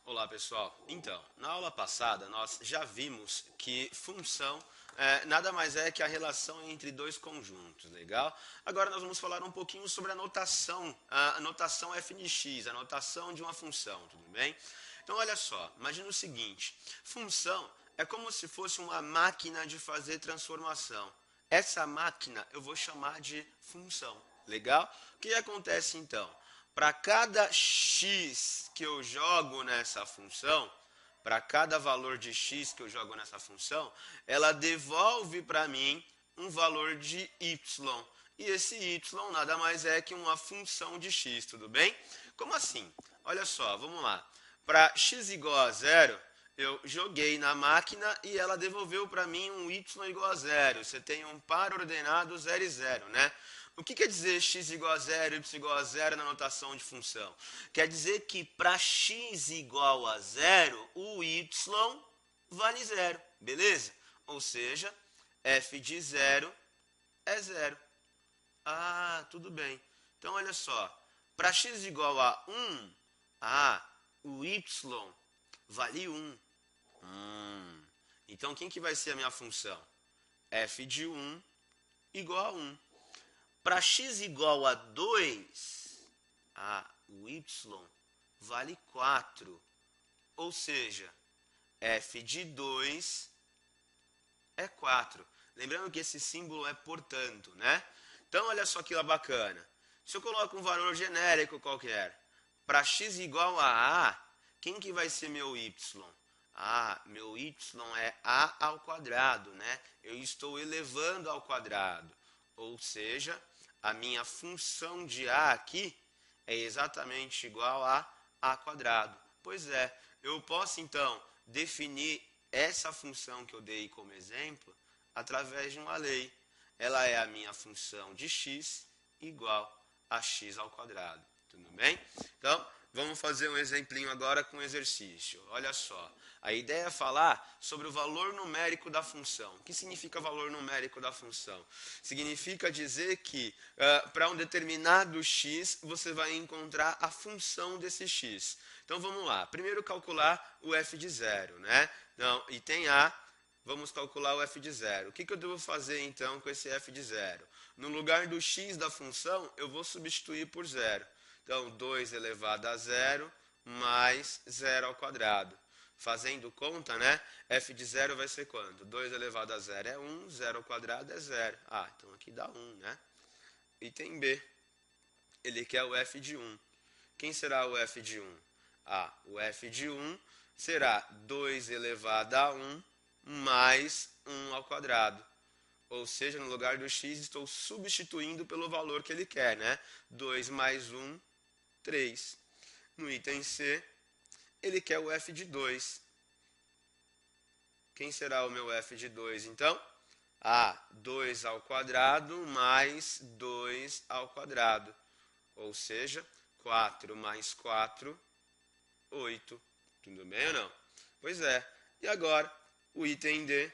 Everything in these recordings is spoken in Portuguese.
Olá pessoal, então, na aula passada nós já vimos que função nada mais é que a relação entre dois conjuntos, legal? Agora nós vamos falar um pouquinho sobre a notação f de x, a notação de uma função, tudo bem? Então olha só, imagina o seguinte, função é como se fosse uma máquina de fazer transformação. Essa máquina eu vou chamar de função, legal? O que acontece então? Para cada x que eu jogo nessa função, para cada valor de x que eu jogo nessa função, ela devolve para mim um valor de y. E esse y nada mais é que uma função de x, tudo bem? Como assim? Olha só, vamos lá. Para x igual a zero, eu joguei na máquina e ela devolveu para mim um y igual a zero. Você tem um par ordenado 0 e 0, né? O que quer dizer x igual a zero, y igual a zero na notação de função? Quer dizer que para x igual a zero, o y vale zero, beleza? Ou seja, f de zero é zero. Ah, tudo bem. Então, olha só. Para x igual a 1, o y vale 1. Então, quem que vai ser a minha função? F de 1 igual a 1. Para x igual a 2, o y vale 4. Ou seja, f de 2 é 4. Lembrando que esse símbolo é portanto, né? Então, olha só que bacana. Se eu coloco um valor genérico qualquer, para x igual a a, quem que vai ser meu y? Meu y é a ao quadrado, né? Eu estou elevando ao quadrado. Ou seja, a minha função de a aqui é exatamente igual a a quadrado. Pois é, eu posso então definir essa função que eu dei como exemplo através de uma lei. Ela é a minha função de x igual a x ao quadrado. Tudo bem? Então, vamos fazer um exemplinho agora com exercício. Olha só, a ideia é falar sobre o valor numérico da função. O que significa valor numérico da função? Significa dizer que para um determinado x, você vai encontrar a função desse x. Então vamos lá, primeiro calcular o f de zero, né? Então, item A, vamos calcular o f de zero. O que eu devo fazer então com esse f de zero? No lugar do x da função, eu vou substituir por zero. Então, 2 elevado a zero mais 0 ao quadrado. Fazendo conta, né? F de zero vai ser quanto? 2 elevado a zero é 1, 0 ao quadrado é zero. Então aqui dá 1, né? Item B, ele quer o f de 1. Quem será o f de 1? O f de 1 será 2 elevado a 1 mais 1 ao quadrado. Ou seja, no lugar do x, estou substituindo pelo valor que ele quer, né? 2 mais 1, 3. No item C, ele quer o f de 2. Quem será o meu f de 2, então? 2 ao quadrado mais 2 ao quadrado. Ou seja, 4 mais 4, 8. Tudo bem ou não? Pois é. E agora, o item D,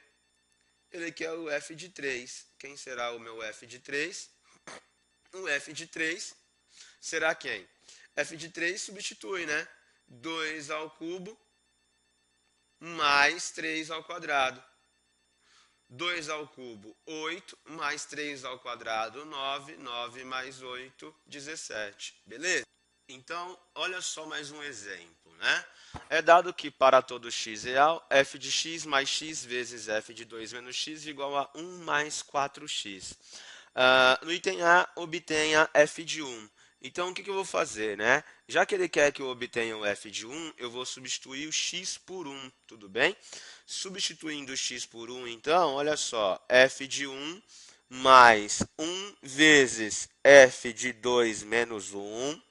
ele quer o f de 3. Quem será o meu f de 3? O f de 3 será quem? F de 3 substitui, né? 2 ao cubo mais 3 ao quadrado. 2 ao cubo, 8, mais 3 ao quadrado, 9. 9 mais 8, 17. Beleza? Então, olha só mais um exemplo, né? É dado que para todo x real, f de x mais x vezes f de 2 menos x igual a 1 mais 4x. No item A, obtenha f de 1. Então, o que eu vou fazer, né? Já que ele quer que eu obtenha o f de 1, eu vou substituir o x por 1, tudo bem? Substituindo o x por 1, então, olha só, f de 1 mais 1 vezes f de 2 menos 1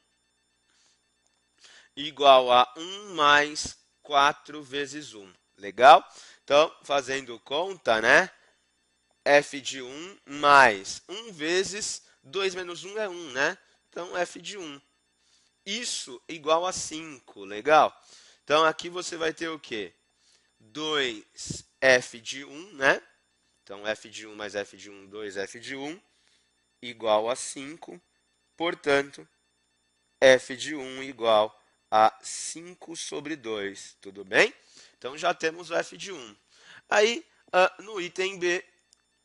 igual a 1 mais 4 vezes 1. Legal? Então, fazendo conta, né? F de 1 mais 1 vezes 2 menos 1 é 1, né? Então, f de 1. Isso igual a 5, legal? Então, aqui você vai ter o quê? 2f de 1, né? Então, f de 1 mais f de 1, 2f de 1, igual a 5. Portanto, f de 1 igual a 5 sobre 2, tudo bem? Então, já temos o f de 1. Aí, no item B,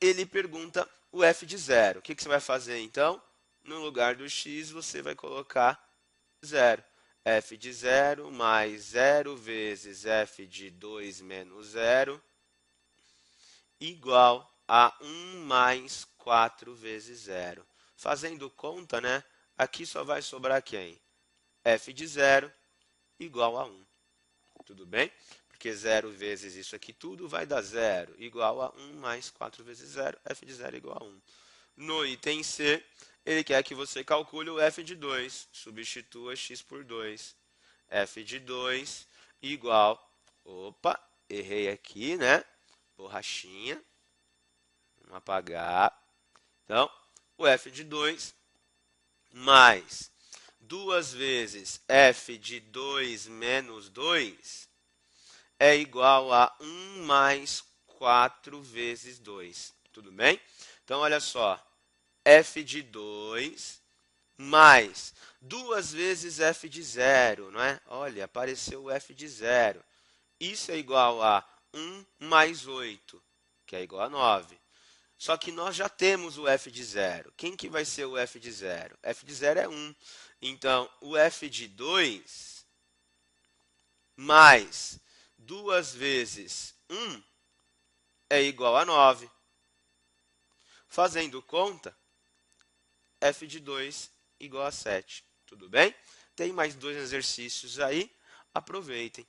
ele pergunta o f de 0. O que você vai fazer, então? No lugar do x, você vai colocar 0. F de 0 mais 0 vezes f de 2 menos 0 igual a 1 mais 4 vezes 0. Fazendo conta, né? Aqui só vai sobrar quem? F de 0 igual a 1. Tudo bem? Porque 0 vezes isso aqui tudo vai dar 0, igual a 1 mais 4 vezes 0, f de 0 igual a 1. No item C, ele quer que você calcule o f de 2. Substitua x por 2. F de 2 igual... Opa, errei aqui, né? Borrachinha. Vamos apagar. Então, o f de 2 mais 2 vezes f de 2 menos 2 é igual a 1 mais 4 vezes 2. Tudo bem? Então, olha só. F de 2 mais 2 vezes f de 0, não é? Olha, apareceu o f de 0. Isso é igual a 1 mais 8, que é igual a 9. Só que nós já temos o f de 0. Quem que vai ser o f de 0? F de 0 é 1. Então, o f de 2 mais 2 vezes 1 é igual a 9. Fazendo conta, f de 2 igual a 7. Tudo bem? Tem mais 2 exercícios aí. Aproveitem.